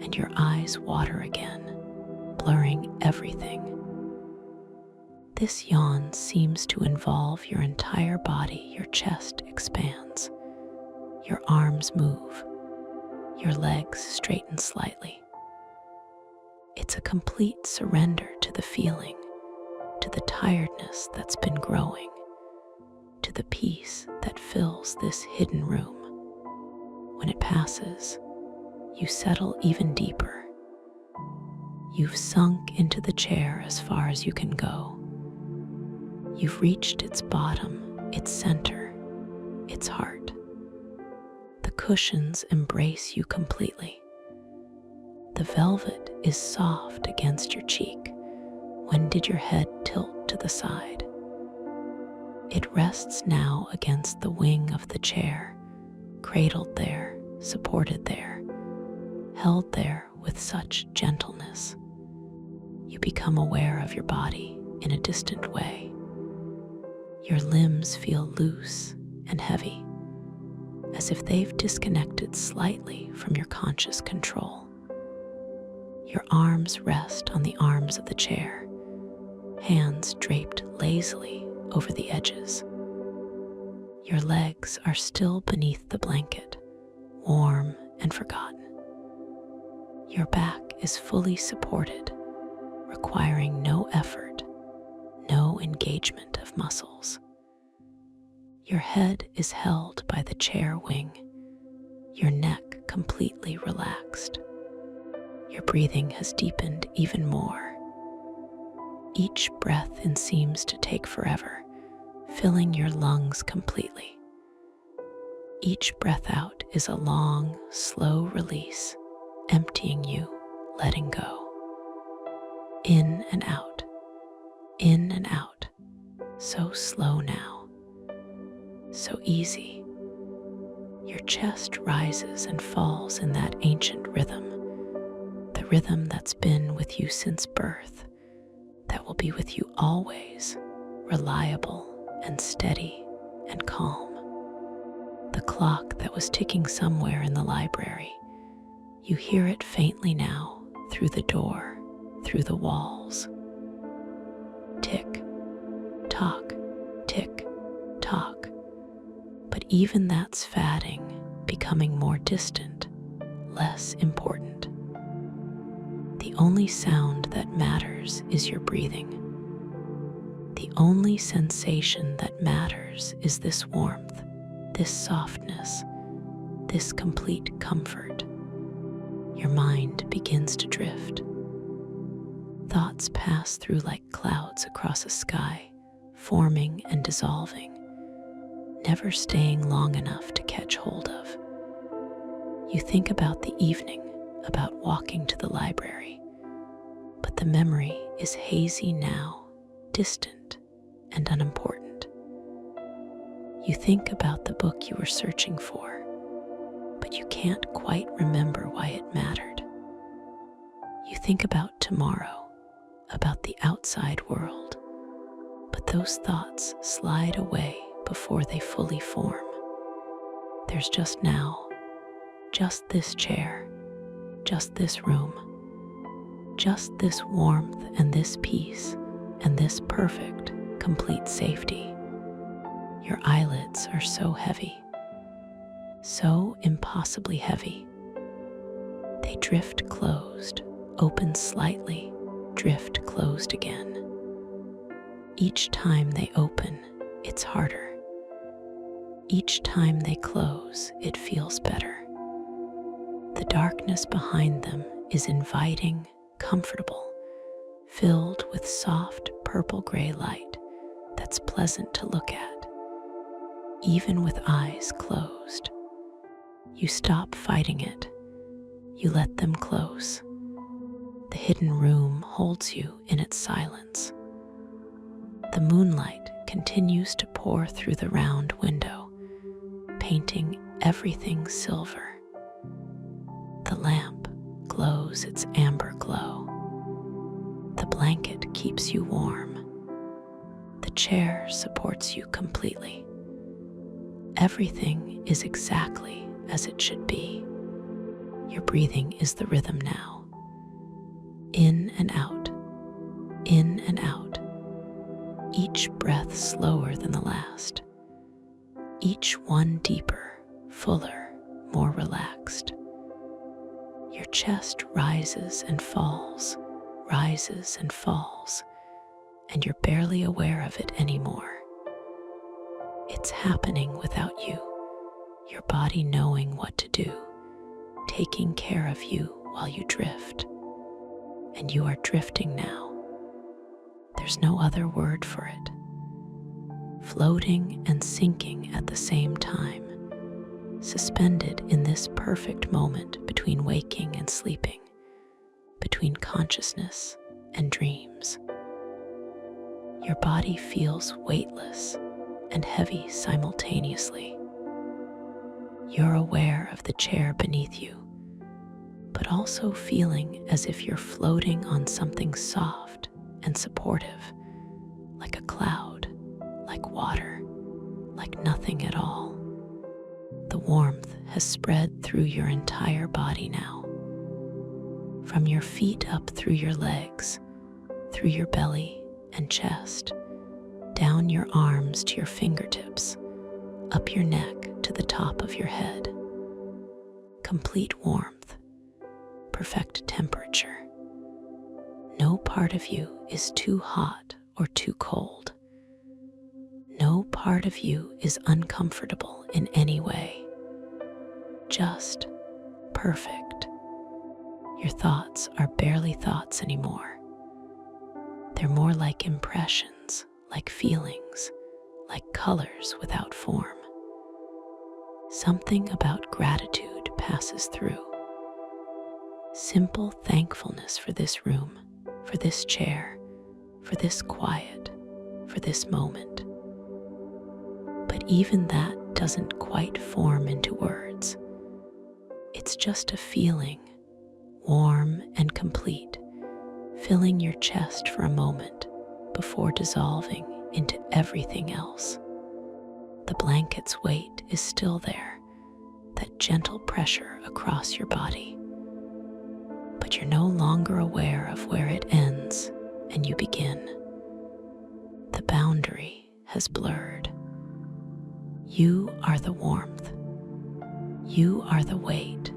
and your eyes water again, blurring everything. This yawn seems to involve your entire body. Your chest expands, your arms move, your legs straighten slightly. It's a complete surrender to the feeling, to the tiredness that's been growing, to the peace that fills this hidden room. When it passes, you settle even deeper. You've sunk into the chair as far as you can go. You've reached its bottom, its center, its heart. The cushions embrace you completely. The velvet is soft against your cheek. When did your head tilt to the side? It rests now against the wing of the chair, cradled there, supported there, held there with such gentleness. You become aware of your body in a distant way. Your limbs feel loose and heavy, as if they've disconnected slightly from your conscious control. Your arms rest on the arms of the chair, hands draped lazily over the edges. Your legs are still beneath the blanket, warm and forgotten. Your back is fully supported, requiring no effort, no engagement of muscles. Your head is held by the chair wing, your neck completely relaxed. Your breathing has deepened even more. Each breath seems to take forever, filling your lungs completely. Each breath out is a long, slow release, emptying you, letting go. In and out, in and out, so slow now, so easy. Your chest rises and falls in that ancient rhythm, the rhythm that's been with you since birth, that will be with you always, reliable and steady and calm. The clock that was ticking somewhere in the library, you hear it faintly now through the door, through the walls. Tick, tock, tick, tock. But even that's fading, becoming more distant, less important. The only sound that matters is your breathing. The only sensation that matters is this warmth, this softness, this complete comfort. Your mind begins to drift. Thoughts pass through like clouds across a sky, forming and dissolving, never staying long enough to catch hold of. You think about the evening, about walking to the library, but the memory is hazy now, distant and unimportant. You think about the book you were searching for, but you can't quite remember why it mattered. You think about tomorrow, about the outside world, but those thoughts slide away before they fully form. There's just now, just this chair, just this room, just this warmth and this peace and this perfect, complete safety. Your eyelids are so heavy, so impossibly heavy. They drift closed, open slightly, drift closed again. Each time they open, it's harder. Each time they close, it feels better. The darkness behind them is inviting, comfortable, filled with soft purple-gray light that's pleasant to look at, even with eyes closed. You stop fighting it. You let them close. The hidden room holds you in its silence. The moonlight continues to pour through the round window, painting everything silver. The lamp glows its amber glow. The blanket keeps you warm. The chair supports you completely. Everything is exactly as it should be. Your breathing is the rhythm now. In and out, in and out. Each breath slower than the last. Each one deeper, fuller, more relaxed. Your chest rises and falls, and you're barely aware of it anymore. It's happening without you, your body knowing what to do, taking care of you while you drift. And you are drifting now. There's no other word for it. Floating and sinking at the same time, suspended in this perfect moment between waking and sleeping, between consciousness and dreams. Your body feels weightless and heavy simultaneously. You're aware of the chair beneath you, but also feeling as if you're floating on something soft and supportive, like a cloud, like water, like nothing at all. The warmth has spread through your entire body now, from your feet up through your legs, through your belly and chest, down your arms to your fingertips, up your neck to the top of your head. Complete warmth, perfect temperature. No part of you is too hot or too cold. No part of you is uncomfortable in any way. Just perfect. Your thoughts are barely thoughts anymore. They're more like impressions, like feelings, like colors without form. Something about gratitude passes through. Simple thankfulness for this room, for this chair, for this quiet, for this moment. But even that doesn't quite form into words. It's just a feeling, warm and complete, filling your chest for a moment before dissolving into everything else. The blanket's weight is still there, that gentle pressure across your body. But you're no longer aware of where it ends and you begin. The boundary has blurred. You are the warmth. You are the weight.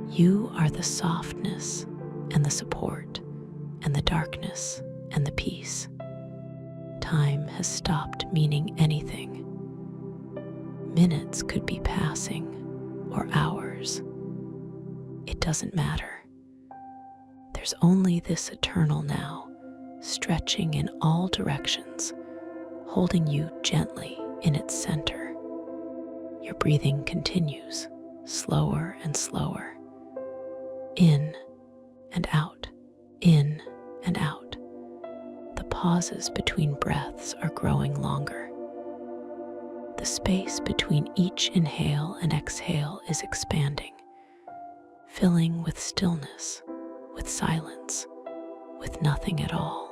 You are the softness and the support and the darkness and the peace. Time has stopped meaning anything. Minutes could be passing, or hours. It doesn't matter. There's only this eternal now, stretching in all directions, holding you gently in its center. Your breathing continues, slower and slower. In and out, in and out. The pauses between breaths are growing longer. The space between each inhale and exhale is expanding, filling with stillness, with silence, with nothing at all.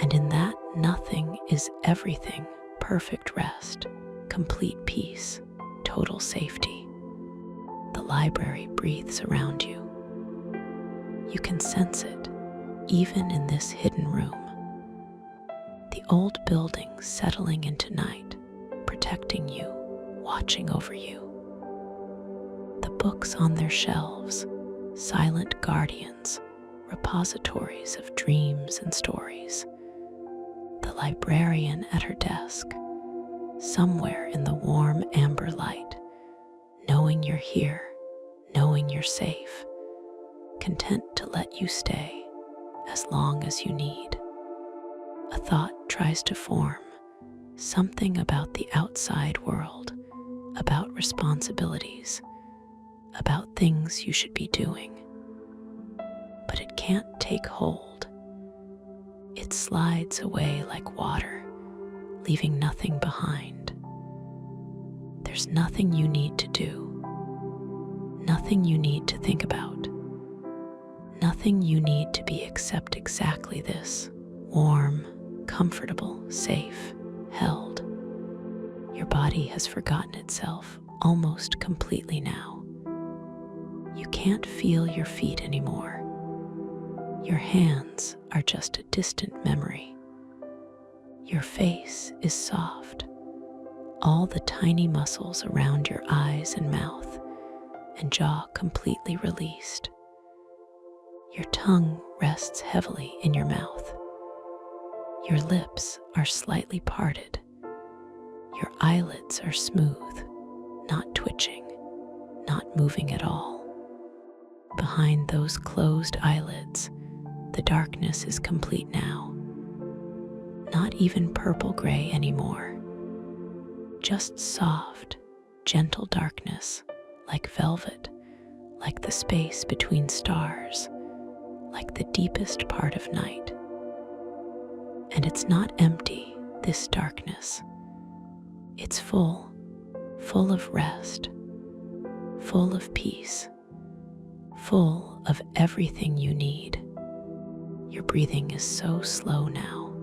And in that nothing is everything: perfect rest, complete peace, total safety. The library breathes around you. You can sense it, even in this hidden room. The old building settling into night, protecting you, watching over you. The books on their shelves, silent guardians, repositories of dreams and stories. The librarian at her desk, somewhere in the warm amber light, knowing you're here, knowing you're safe, content to let you stay as long as you need. A thought tries to form, something about the outside world, about responsibilities, about things you should be doing. But it can't take hold. It slides away like water, leaving nothing behind. There's nothing you need to do, nothing you need to think about, nothing you need to be except exactly this: warm, comfortable, safe, held. Your body has forgotten itself almost completely now. You can't feel your feet anymore. Your hands are just a distant memory. Your face is soft, all the tiny muscles around your eyes and mouth and jaw completely released. Your tongue rests heavily in your mouth. Your lips are slightly parted. Your eyelids are smooth, not twitching, not moving at all. Behind those closed eyelids, the darkness is complete now. Not even purple-gray anymore. Just soft, gentle darkness, like velvet, like the space between stars, like the deepest part of night. And it's not empty, this darkness. It's full of rest, full of peace, full of everything you need. Your breathing is so slow now,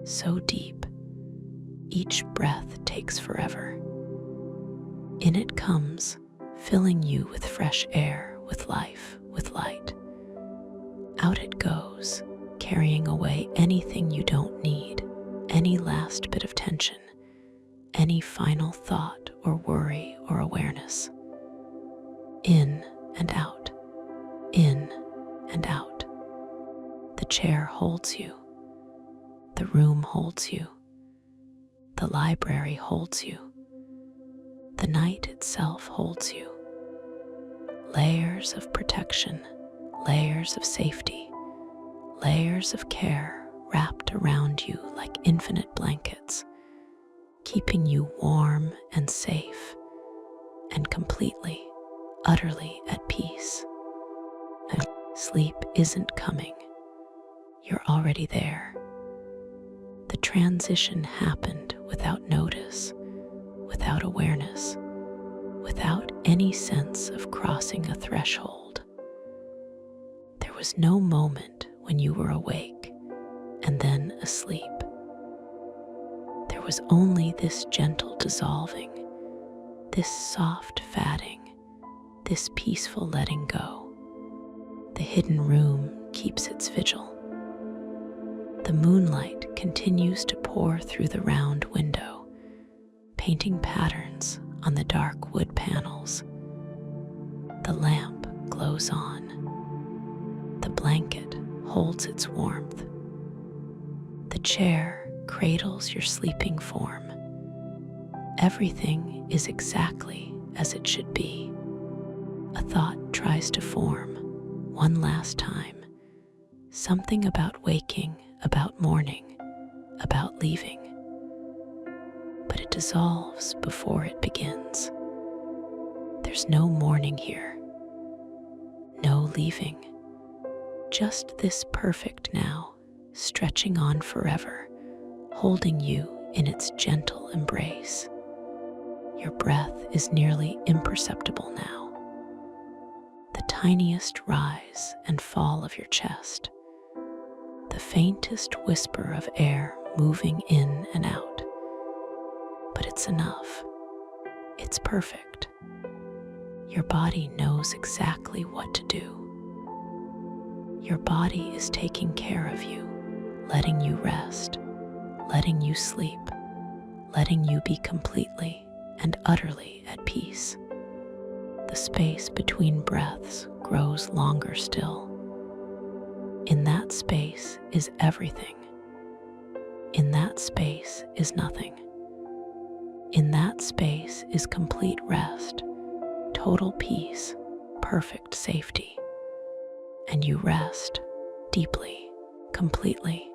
so deep. Each breath takes forever. In it comes, filling you with fresh air, with life, with light. Out it goes, carrying away anything you don't need, any last bit of tension, any final thought or worry or awareness. In and out, in and out. The chair holds you. The room holds you. The library holds you. The night itself holds you. Layers of protection, layers of safety, layers of care wrapped around you like infinite blankets, keeping you warm and safe and completely, utterly at peace. And sleep isn't coming. You're already there. The transition happened without notice, without awareness, without any sense of crossing a threshold. There was no moment when you were awake and then asleep. There was only this gentle dissolving, this soft fading, this peaceful letting go. The hidden room keeps its vigil. The moonlight continues to pour through the round window, painting patterns on the dark wood panels. The lamp glows on. The blanket holds its warmth. The chair cradles your sleeping form. Everything is exactly as it should be. A thought tries to form, one last time, something about waking, about morning, about leaving. But it dissolves before it begins. There's no morning here, no leaving, just this perfect now, stretching on forever, holding you in its gentle embrace. Your breath is nearly imperceptible now. The tiniest rise and fall of your chest, the faintest whisper of air moving in and out. But it's enough. It's perfect. Your body knows exactly what to do. Your body is taking care of you, letting you rest, letting you sleep, letting you be completely and utterly at peace. The space between breaths grows longer still. In that space is everything. In that space is nothing. In that space is complete rest, total peace, perfect safety. And you rest deeply, completely,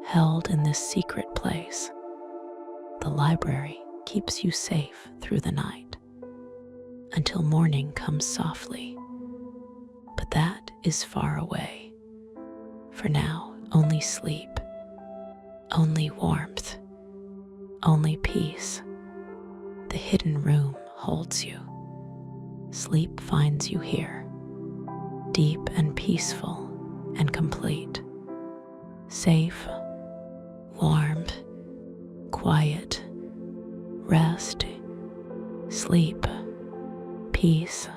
held in this secret place. The library keeps you safe through the night, until morning comes softly. But that is far away. For now, only sleep, only warmth, only peace. The hidden room holds you. Sleep finds you here, deep and peaceful and complete, safe, warm, quiet, rest, sleep, peace.